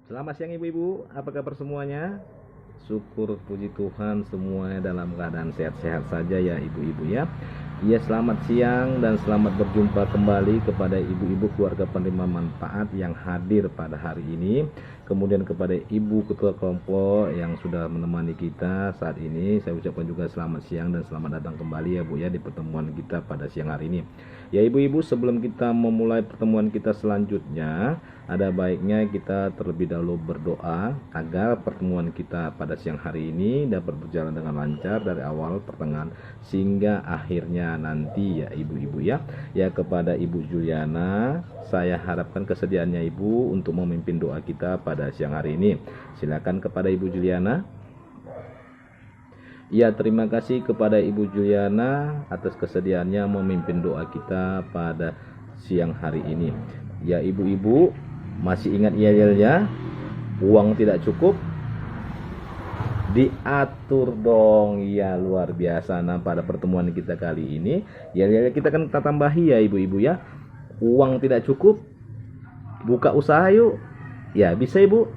Selamat siang ibu-ibu, apa kabar semuanya? Syukur puji Tuhan semuanya dalam keadaan sehat-sehat saja ya ibu-ibu ya. Ya, selamat siang dan selamat berjumpa kembali kepada ibu-ibu keluarga penerima manfaat yang hadir pada hari ini. Kemudian kepada ibu ketua kelompok yang sudah menemani kita saat ini, saya ucapkan juga selamat siang dan selamat datang kembali ya Bu ya di pertemuan kita pada siang hari ini. Ya ibu-ibu, sebelum kita memulai pertemuan kita selanjutnya, ada baiknya kita terlebih dahulu berdoa agar pertemuan kita pada siang hari ini dapat berjalan dengan lancar dari awal pertengahan sehingga akhirnya nanti ya ibu-ibu ya. Ya, kepada Ibu Juliana saya harapkan kesediaannya ibu untuk memimpin doa kita pada siang hari ini. Silakan kepada Ibu Juliana. Ya, terima kasih kepada Ibu Juliana atas kesediaannya memimpin doa kita pada siang hari ini. Ya ibu-ibu, masih ingat yel-yelnya? Uang tidak cukup, diatur dong. Ya, luar biasa. Nah, pada pertemuan kita kali ini yel-yel kita kan kita tambahi ya ibu-ibu ya. Uang tidak cukup, buka usaha yuk. Ya, bisa ibu?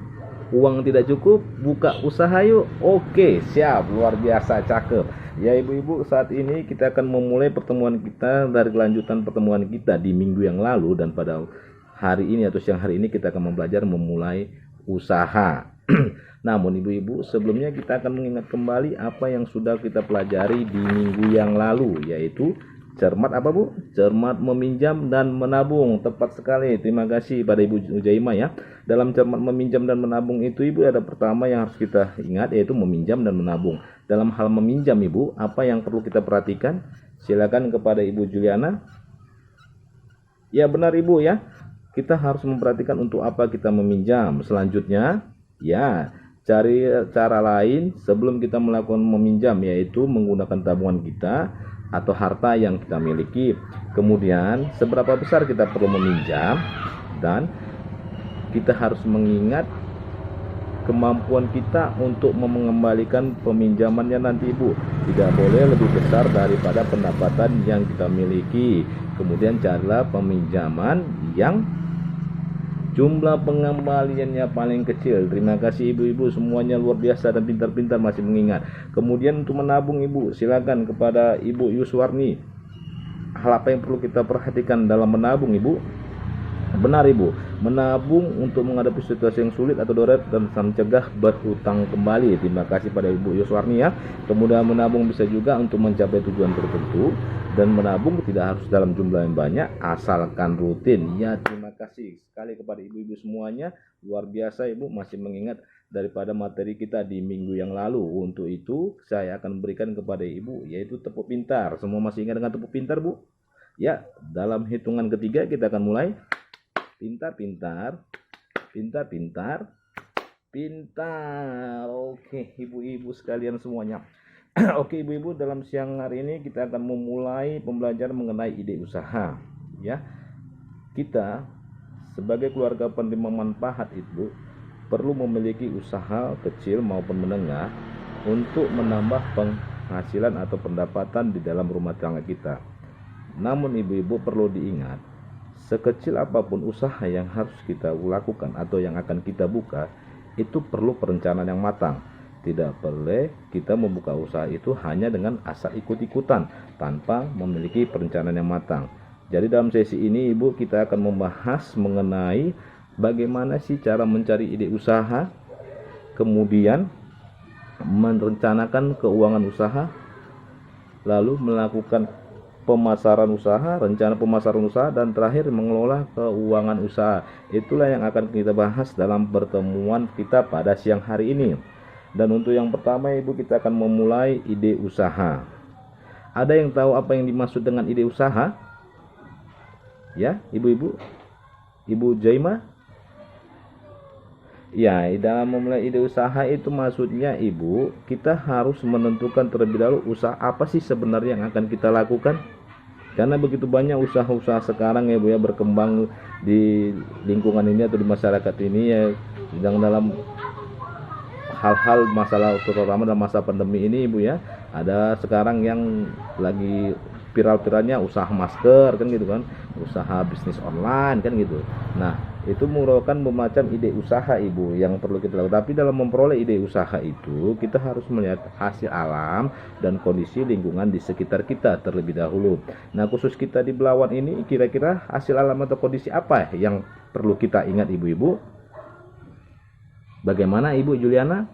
Uang tidak cukup, buka usaha yuk. Oke, siap, luar biasa, cakep. Ya ibu-ibu, saat ini kita akan memulai pertemuan kita dari kelanjutan pertemuan kita di minggu yang lalu, dan pada hari ini atau siang hari ini kita akan belajar memulai usaha. Namun ibu-ibu, sebelumnya kita akan mengingat kembali apa yang sudah kita pelajari di minggu yang lalu, yaitu cermat apa Bu? Cermat meminjam dan menabung. Tepat sekali. Terima kasih pada Ibu Ujaimah ya. Dalam cermat meminjam dan menabung itu ibu, ada pertama yang harus kita ingat, yaitu meminjam dan menabung. Dalam hal meminjam ibu, apa yang perlu kita perhatikan? Silakan kepada Ibu Juliana. Ya benar ibu ya. Kita harus memperhatikan untuk apa kita meminjam. Selanjutnya ya, cari cara lain sebelum kita melakukan meminjam, yaitu menggunakan tabungan kita atau harta yang kita miliki. Kemudian seberapa besar kita perlu meminjam, dan kita harus mengingat kemampuan kita untuk mengembalikan peminjamannya nanti ibu. Tidak boleh lebih besar daripada pendapatan yang kita miliki. Kemudian carilah peminjaman yang jumlah pengembaliannya paling kecil. Terima kasih ibu-ibu semuanya, luar biasa dan pintar-pintar masih mengingat. Kemudian untuk menabung ibu, silakan kepada Ibu Yuswarni. Hal apa yang perlu kita perhatikan dalam menabung ibu? Benar ibu, menabung untuk menghadapi situasi yang sulit atau darurat dan mencegah berhutang kembali. Terima kasih pada Ibu Yuswarni ya. Kemudian menabung bisa juga untuk mencapai tujuan tertentu, dan menabung tidak harus dalam jumlah yang banyak asalkan rutin. Ya, terima kasih sekali kepada ibu-ibu semuanya, luar biasa ibu masih mengingat daripada materi kita di minggu yang lalu. Untuk itu saya akan berikan kepada ibu, yaitu tepuk pintar. Semua masih ingat dengan tepuk pintar bu? Ya, dalam hitungan ketiga kita akan mulai. Pintar, pintar, pintar, pintar, pintar. Oke ibu-ibu sekalian semuanya. Oke ibu-ibu, dalam siang hari ini kita akan memulai pembelajaran mengenai ide usaha ya. Kita sebagai keluarga penerima manfaat itu perlu memiliki usaha kecil maupun menengah untuk menambah penghasilan atau pendapatan di dalam rumah tangga kita. Namun ibu-ibu perlu diingat, sekecil apapun usaha yang harus kita lakukan atau yang akan kita buka, itu perlu perencanaan yang matang. Tidak boleh kita membuka usaha itu hanya dengan asal ikut-ikutan tanpa memiliki perencanaan yang matang. Jadi dalam sesi ini ibu, kita akan membahas mengenai bagaimana sih cara mencari ide usaha, kemudian merencanakan keuangan usaha, lalu melakukan pemasaran usaha, rencana pemasaran usaha, dan terakhir mengelola keuangan usaha. Itulah yang akan kita bahas dalam pertemuan kita pada siang hari ini. Dan untuk yang pertama ibu, kita akan memulai ide usaha. Ada yang tahu apa yang dimaksud dengan ide usaha? Ya ibu-ibu, Ibu Jaima? Ya, dalam memulai ide usaha itu maksudnya ibu, kita harus menentukan terlebih dahulu usaha apa sih sebenarnya yang akan kita lakukan. Karena begitu banyak usaha-usaha sekarang ya bu ya, berkembang di lingkungan ini atau di masyarakat ini ya, yang dalam hal-hal masalah terutama dalam masa pandemi ini ibu ya. Ada sekarang yang lagi viral-viralnya usaha masker kan gitu kan, usaha bisnis online kan gitu. Nah, itu merupakan memacam ide usaha ibu yang perlu kita lakukan. Tapi dalam memperoleh ide usaha itu kita harus melihat hasil alam dan kondisi lingkungan di sekitar kita terlebih dahulu. Nah khusus kita di Belawan ini kira-kira hasil alam atau kondisi apa yang perlu kita ingat ibu-ibu? Bagaimana Ibu Juliana?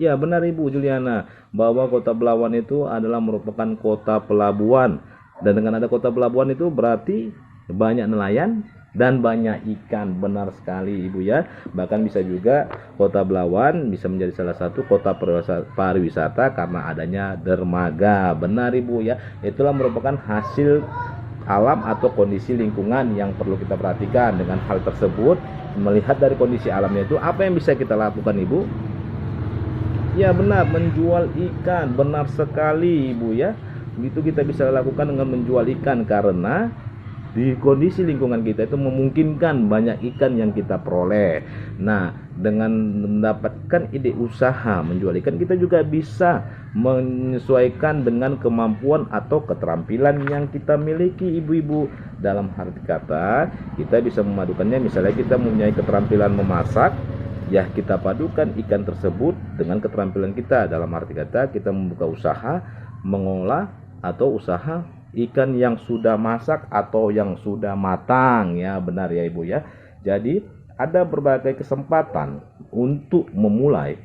Ya benar Ibu Juliana, bahwa kota Belawan itu adalah merupakan kota pelabuhan. Dan dengan ada kota pelabuhan itu berarti banyak nelayan dan banyak ikan. Benar sekali Ibu ya. Bahkan bisa juga kota Belawan bisa menjadi salah satu kota pariwisata karena adanya dermaga. Benar Ibu ya. Itulah merupakan hasil alam atau kondisi lingkungan yang perlu kita perhatikan. Dengan hal tersebut, melihat dari kondisi alamnya itu, apa yang bisa kita lakukan Ibu? Ya benar, menjual ikan. Benar sekali Ibu ya. Itu kita bisa lakukan dengan menjual ikan, karena di kondisi lingkungan kita itu memungkinkan banyak ikan yang kita peroleh. Nah, dengan mendapatkan ide usaha menjual ikan, kita juga bisa menyesuaikan dengan kemampuan atau keterampilan yang kita miliki ibu-ibu. Dalam arti kata, kita bisa memadukannya. Misalnya kita mempunyai keterampilan memasak, ya kita padukan ikan tersebut dengan keterampilan kita. Dalam arti kata, kita membuka usaha mengolah atau usaha ikan yang sudah masak atau yang sudah matang. Ya benar ya Ibu ya. Jadi ada berbagai kesempatan untuk memulai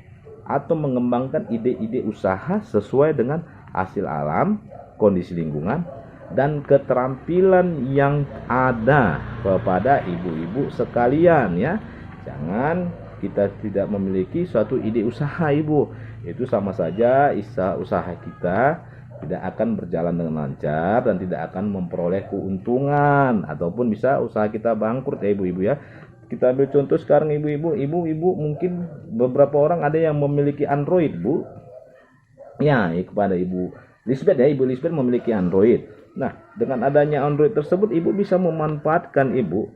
atau mengembangkan ide-ide usaha sesuai dengan hasil alam, kondisi lingkungan, dan keterampilan yang ada kepada ibu-ibu sekalian ya. Jangan kita tidak memiliki suatu ide usaha Ibu, itu sama saja usaha kita tidak akan berjalan dengan lancar dan tidak akan memperoleh keuntungan, ataupun bisa usaha kita bangkrut ya ibu-ibu ya. Kita ambil contoh sekarang ibu-ibu mungkin beberapa orang ada yang memiliki Android Bu ya, kepada Ibu Lisbeth ya, Ibu Lisbeth memiliki Android. Nah dengan adanya Android tersebut ibu bisa memanfaatkan ibu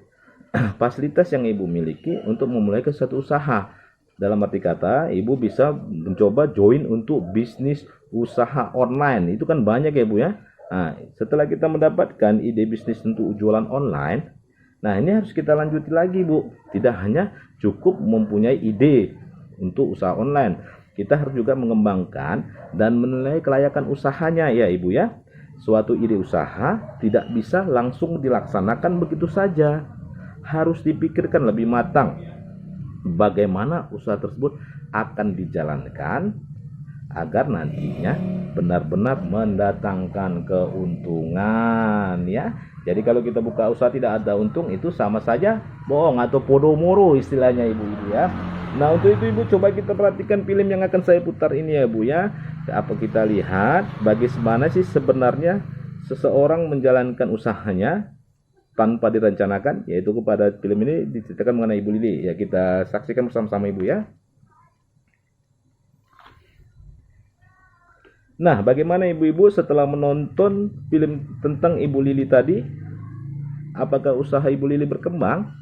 fasilitas yang ibu miliki untuk memulai ke suatu usaha. Dalam arti kata, ibu bisa mencoba join untuk bisnis usaha online. Itu kan banyak ya Bu ya. Nah, setelah kita mendapatkan ide bisnis untuk jualan online, nah ini harus kita lanjuti lagi Bu. Tidak hanya cukup mempunyai ide untuk usaha online, kita harus juga mengembangkan dan menilai kelayakan usahanya ya Ibu ya. Suatu ide usaha tidak bisa langsung dilaksanakan begitu saja. Harus dipikirkan lebih matang bagaimana usaha tersebut akan dijalankan agar nantinya benar-benar mendatangkan keuntungan ya. Jadi kalau kita buka usaha tidak ada untung, itu sama saja bohong atau podomoro istilahnya ibu-ibu ya. Nah untuk itu ibu coba kita perhatikan film yang akan saya putar ini ya Bu ya. Apa kita lihat bagaimana sih sebenarnya seseorang menjalankan usahanya tanpa direncanakan, yaitu kepada film ini diceritakan mengenai Ibu Lili ya. Kita saksikan bersama-sama Ibu ya. Nah bagaimana ibu-ibu setelah menonton film tentang Ibu Lili tadi, apakah usaha Ibu Lili berkembang?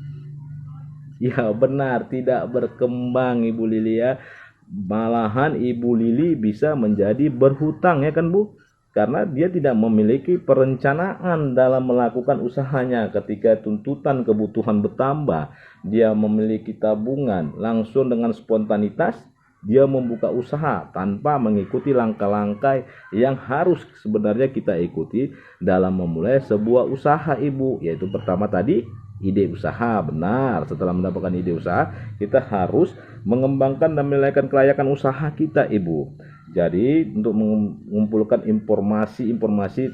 Ya benar, tidak berkembang Ibu Lili ya. Malahan Ibu Lili bisa menjadi berhutang ya kan Bu, karena dia tidak memiliki perencanaan dalam melakukan usahanya. Ketika tuntutan kebutuhan bertambah, dia memiliki tabungan, langsung dengan spontanitas dia membuka usaha tanpa mengikuti langkah-langkah yang harus sebenarnya kita ikuti dalam memulai sebuah usaha Ibu. Yaitu pertama tadi ide usaha. Benar, setelah mendapatkan ide usaha kita harus mengembangkan dan menilaikan kelayakan usaha kita Ibu. Jadi untuk mengumpulkan informasi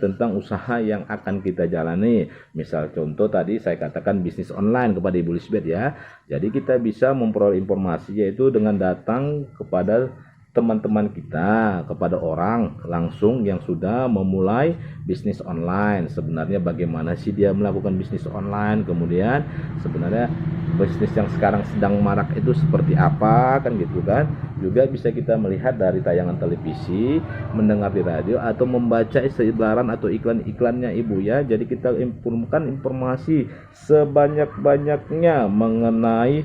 tentang usaha yang akan kita jalani. Misal contoh tadi saya katakan bisnis online kepada Ibu Lisbeth ya. Jadi kita bisa memperoleh informasi yaitu dengan datang kepada teman-teman kita, kepada orang langsung yang sudah memulai bisnis online. Sebenarnya bagaimana sih dia melakukan bisnis online, kemudian sebenarnya bisnis yang sekarang sedang marak itu seperti apa kan gitu kan. Juga bisa kita melihat dari tayangan televisi, mendengar di radio, atau membaca selebaran atau iklan-iklannya Ibu ya. Jadi kita impulkan informasi sebanyak-banyaknya mengenai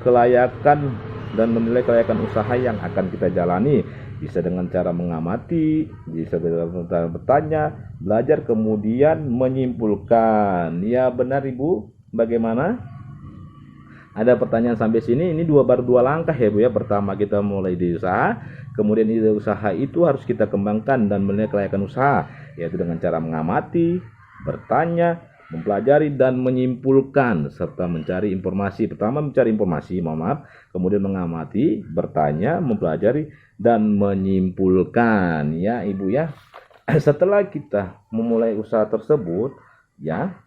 kelayakan dan menilai kelayakan usaha yang akan kita jalani. Bisa dengan cara mengamati, bisa dengan cara bertanya, belajar, kemudian menyimpulkan. Ya benar Ibu, bagaimana? Ada pertanyaan sampai sini, ini baru dua langkah ya Bu ya. Pertama kita mulai di usaha, kemudian ide usaha itu harus kita kembangkan dan menilai kelayakan usaha, yaitu dengan cara mengamati, bertanya, mempelajari dan menyimpulkan serta mencari informasi. Pertama mencari informasi, kemudian mengamati, bertanya, mempelajari dan menyimpulkan ya Ibu ya. Setelah kita memulai usaha tersebut ya,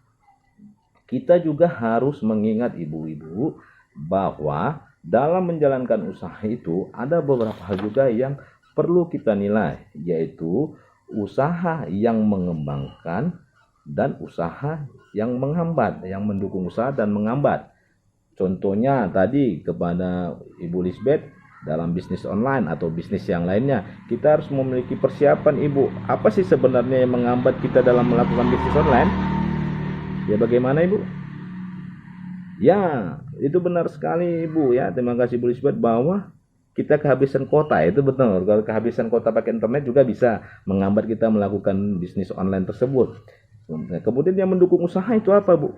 kita juga harus mengingat ibu-ibu bahwa dalam menjalankan usaha itu ada beberapa hal juga yang perlu kita nilai, yaitu usaha yang mengembangkan dan usaha yang menghambat, yang mendukung usaha dan menghambat. Contohnya tadi kepada Ibu Lisbeth, dalam bisnis online atau bisnis yang lainnya, kita harus memiliki persiapan Ibu. Apa sih sebenarnya yang menghambat kita dalam melakukan bisnis online? Ya bagaimana Ibu? Ya, itu benar sekali Ibu ya. Terima kasih Bu Lisbeth bahwa kita kehabisan kota, itu betul. Kalau kehabisan kota pakai internet juga bisa menghambat kita melakukan bisnis online tersebut. Kemudian yang mendukung usaha itu apa Bu?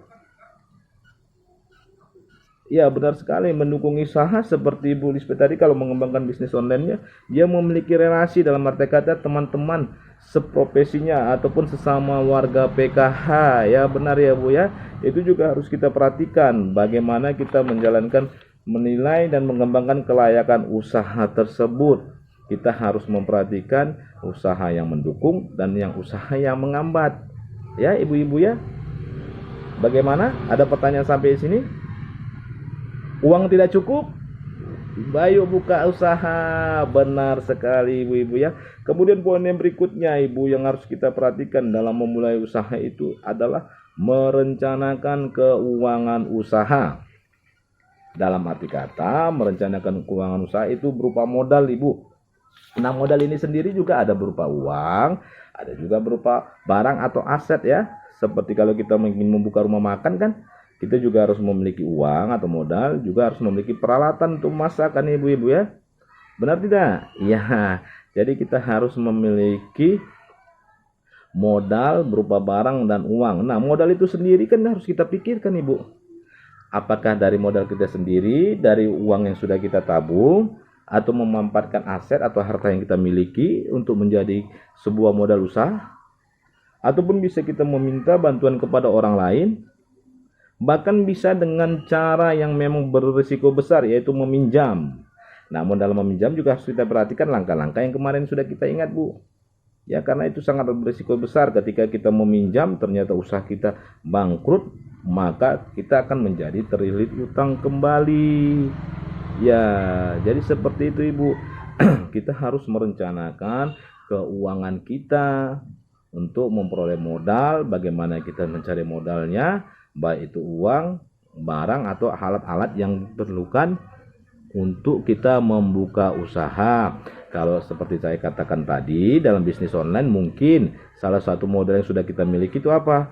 Ya benar sekali, mendukung usaha seperti Ibu Lisbeth tadi. Kalau mengembangkan bisnis online-nya, dia memiliki relasi, dalam arti kata teman-teman seprofesinya ataupun sesama warga PKH. Ya benar ya Bu ya. Itu juga harus kita perhatikan bagaimana kita menjalankan, menilai dan mengembangkan kelayakan usaha tersebut. Kita harus memperhatikan usaha yang mendukung dan yang usaha yang menghambat. Ya ibu-ibu ya. Bagaimana? Ada pertanyaan sampai sini? Uang tidak cukup? Ayo buka usaha. Benar sekali ibu-ibu ya. Kemudian poin yang berikutnya Ibu yang harus kita perhatikan dalam memulai usaha itu adalah merencanakan keuangan usaha. Dalam arti kata, merencanakan keuangan usaha itu berupa modal Ibu. Nah modal ini sendiri juga ada berupa uang, ada juga berupa barang atau aset ya. Seperti kalau kita ingin membuka rumah makan kan, kita juga harus memiliki uang atau modal, juga harus memiliki peralatan untuk masakan ibu-ibu ya. Benar tidak? Iya. Jadi kita harus memiliki modal berupa barang dan uang. Nah, modal itu sendiri kan harus kita pikirkan Ibu. Apakah dari modal kita sendiri, dari uang yang sudah kita tabung, atau memanfaatkan aset atau harta yang kita miliki untuk menjadi sebuah modal usaha, ataupun bisa kita meminta bantuan kepada orang lain. Bahkan bisa dengan cara yang memang berisiko besar, yaitu meminjam. Namun dalam meminjam juga harus kita perhatikan langkah-langkah yang kemarin sudah kita ingat Bu. Ya karena itu sangat berisiko besar ketika kita meminjam ternyata usaha kita bangkrut, maka kita akan menjadi terlilit utang kembali. Ya jadi seperti itu Ibu. Kita harus merencanakan keuangan kita untuk memperoleh modal, bagaimana kita mencari modalnya, baik itu uang, barang atau alat-alat yang diperlukan untuk kita membuka usaha. Kalau seperti saya katakan tadi, dalam bisnis online mungkin salah satu modal yang sudah kita miliki itu apa?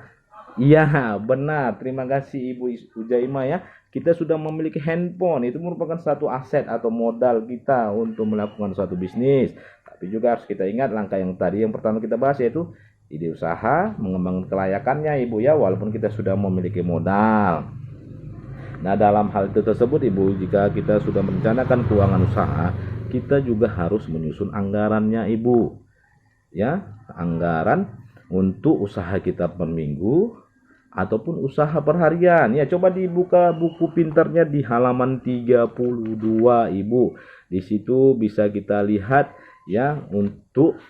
Iya benar, terima kasih Ibu Ujaimah ya. Kita sudah memiliki handphone, itu merupakan satu aset atau modal kita untuk melakukan suatu bisnis. Tapi juga harus kita ingat langkah yang tadi yang pertama kita bahas, yaitu ide usaha, mengembangkan kelayakannya Ibu ya, walaupun kita sudah memiliki modal. Nah dalam hal itu tersebut Ibu, jika kita sudah merencanakan keuangan usaha, kita juga harus menyusun anggarannya Ibu. Ya, anggaran untuk usaha kita per minggu ataupun usaha per harian. Ya, coba dibuka buku pintarnya di halaman 32 Ibu. Di situ bisa kita lihat ya untuk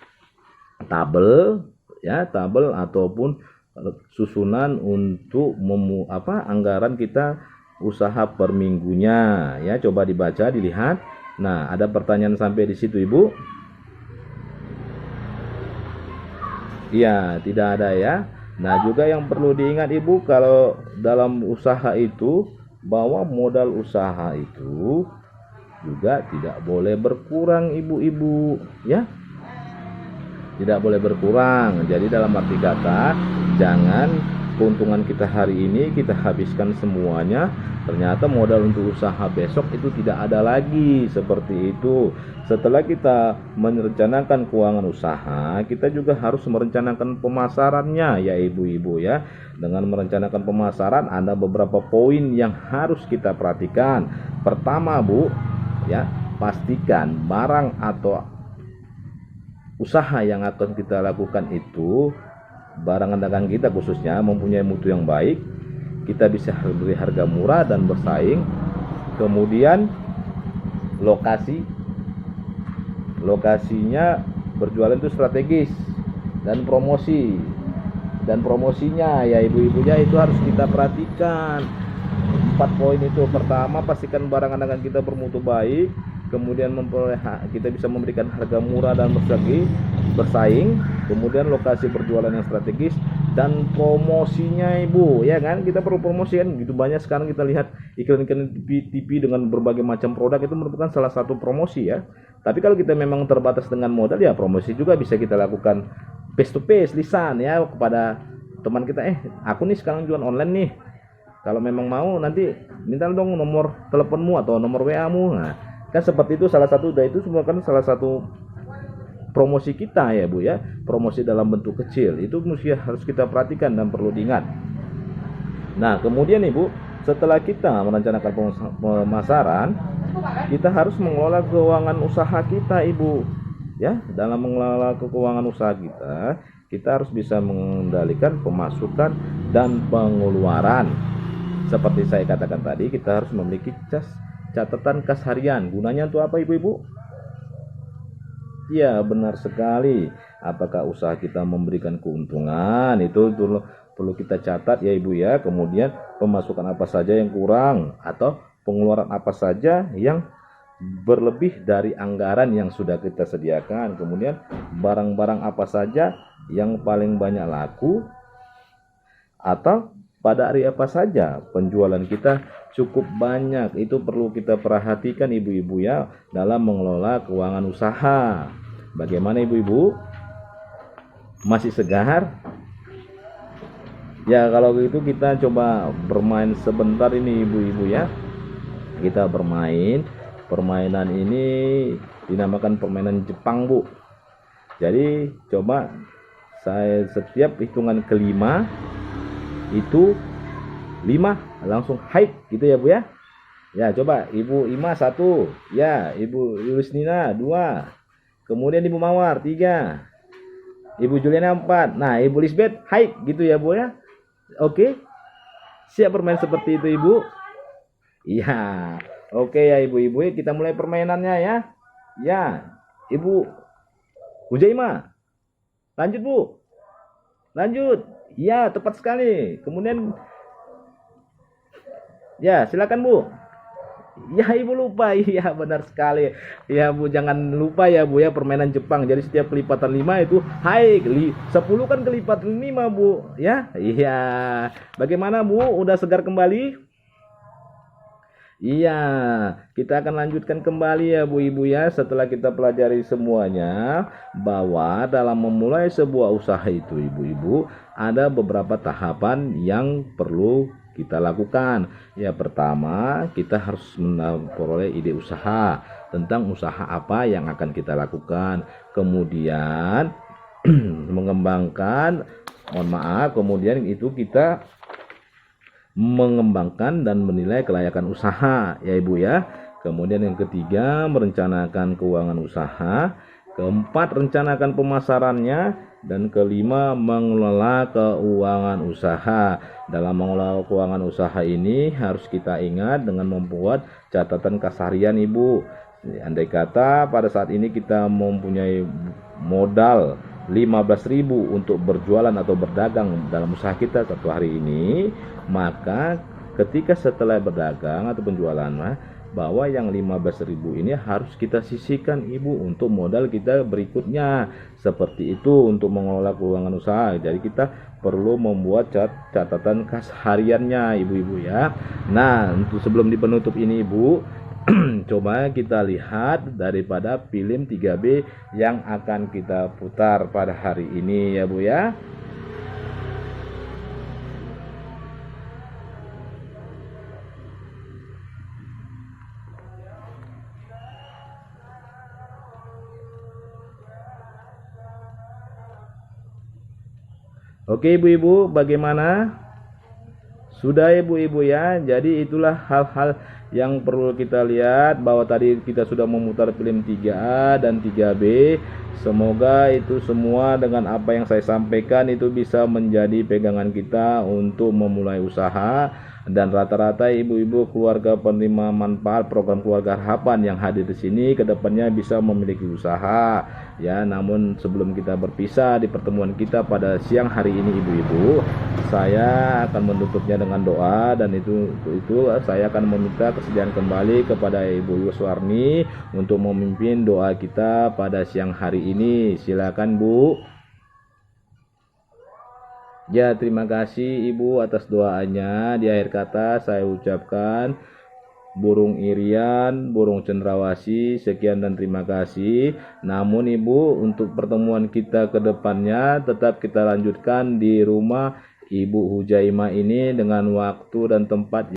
tabel ataupun susunan untuk anggaran kita usaha per minggunya ya. Coba dibaca, dilihat. Nah ada pertanyaan sampai di situ Ibu? Iya tidak ada ya. Nah juga yang perlu diingat Ibu, kalau dalam usaha itu bahwa modal usaha itu juga tidak boleh berkurang ibu-ibu ya. Tidak boleh berkurang. Jadi dalam arti kata jangan keuntungan kita hari ini kita habiskan semuanya, ternyata modal untuk usaha besok itu tidak ada lagi. Seperti itu. Setelah kita merencanakan keuangan usaha, kita juga harus merencanakan pemasarannya ya ibu-ibu ya. Dengan merencanakan pemasaran ada beberapa poin yang harus kita perhatikan. Pertama Bu, ya, pastikan barang atau usaha yang akan kita lakukan itu, barang dagang kita khususnya, mempunyai mutu yang baik, kita bisa beri harga murah dan bersaing. Kemudian lokasinya berjualan itu strategis, dan promosinya ya ibu-ibunya itu harus kita perhatikan. 4 poin itu. Pertama, pastikan barang dagangan kita bermutu baik, kemudian kita bisa memberikan harga murah dan bersaing, kemudian lokasi berjualan yang strategis, dan promosinya ibu, ya kan, kita perlu promosi kan, gitu banyak sekarang kita lihat iklan-iklan TV dengan berbagai macam produk, itu merupakan salah satu promosi ya. Tapi kalau kita memang terbatas dengan modal, ya promosi juga bisa kita lakukan face to face, lisan ya, kepada teman kita, aku nih sekarang jualan online nih, kalau memang mau nanti minta dong nomor teleponmu atau nomor WA-mu. Nah, kan seperti itu, salah satu dari itu semua kan salah satu promosi kita ya Bu ya. Promosi dalam bentuk kecil itu mesti harus kita perhatikan dan perlu diingat. Nah, kemudian Ibu, setelah kita merencanakan pemasaran, kita harus mengelola keuangan usaha kita Ibu. Ya, dalam mengelola keuangan usaha kita harus bisa mengendalikan pemasukan dan pengeluaran. Seperti saya katakan tadi, kita harus memiliki catatan kas harian. Gunanya untuk apa ibu-ibu? Ya, benar sekali. Apakah usaha kita memberikan keuntungan? Itu perlu kita catat ya ibu ya. Kemudian pemasukan apa saja yang kurang, atau pengeluaran apa saja yang berlebih dari anggaran yang sudah kita sediakan. Kemudian barang-barang apa saja yang paling banyak laku, atau pada hari apa saja penjualan kita cukup banyak. Itu perlu kita perhatikan ibu-ibu ya, dalam mengelola keuangan usaha. Bagaimana ibu-ibu? Masih segar? Ya, kalau gitu kita coba bermain sebentar ini ibu-ibu ya. Kita bermain. Permainan ini dinamakan permainan Jepang Bu. Jadi coba saya setiap hitungan kelima itu 5 langsung hike gitu ya Bu ya. Ya, coba Ibu Ima 1, ya, Ibu Yulisnina 2, kemudian Ibu Mawar 3, Ibu Juliana 4. Nah, Ibu Lisbeth hike gitu ya Bu ya. Oke. Siap bermain seperti itu Ibu? Iya. Oke ya ibu-ibu, kita mulai permainannya ya. Ya, Ibu Hujaima. Lanjut Bu. Lanjut. Ya, tepat sekali. Kemudian ya, silakan Bu. Ya, Ibu lupa. Iya, benar sekali. Ya Bu, jangan lupa ya Bu ya, permainan Jepang. Jadi setiap kelipatan 5 itu high. 10 kan kelipatan 5 Bu. Ya. Iya. Bagaimana Bu? Udah segar kembali? Iya, kita akan lanjutkan kembali ya Bu Ibu ya, setelah kita pelajari semuanya, bahwa dalam memulai sebuah usaha itu Ibu-ibu ada beberapa tahapan yang perlu kita lakukan. Ya, pertama kita harus memperoleh ide usaha, tentang usaha apa yang akan kita lakukan. Kemudian kemudian itu kita mengembangkan dan menilai kelayakan usaha ya Ibu ya. Kemudian yang ketiga, merencanakan keuangan usaha. Keempat, rencanakan pemasarannya. Dan kelima, mengelola keuangan usaha. Dalam mengelola keuangan usaha ini harus kita ingat dengan membuat catatan kas harian Ibu. Andai kata pada saat ini kita mempunyai modal 15.000 untuk berjualan atau berdagang dalam usaha kita satu hari ini, maka ketika setelah berdagang atau penjualan, bahwa yang 15.000 ini harus kita sisihkan Ibu untuk modal kita berikutnya. Seperti itu untuk mengelola keuangan usaha. Jadi kita perlu membuat catatan kas hariannya ibu-ibu ya. Nah, untuk sebelum di penutup ini Ibu, coba kita lihat daripada film 3B yang akan kita putar pada hari ini ya Bu ya. Oke ibu-ibu, bagaimana? Sudah ibu-ibu ya. Jadi itulah hal-hal yang perlu kita lihat, bahwa tadi kita sudah memutar film 3A dan 3B. Semoga itu semua dengan apa yang saya sampaikan itu bisa menjadi pegangan kita untuk memulai usaha. Dan rata-rata ibu-ibu keluarga penerima manfaat program keluarga harapan yang hadir di sini kedepannya bisa memiliki usaha ya. Namun sebelum kita berpisah di pertemuan kita pada siang hari ini ibu-ibu, saya akan menutupnya dengan doa, dan itu saya akan meminta kesediaan kembali kepada Ibu Yuswarni untuk memimpin doa kita pada siang hari ini. Silakan Bu. Ya, terima kasih Ibu atas doanya. Di akhir kata saya ucapkan burung irian, burung cendrawasih, sekian dan terima kasih. Namun Ibu, untuk pertemuan kita ke depannya tetap kita lanjutkan di rumah Ibu Hujaimah ini dengan waktu dan tempat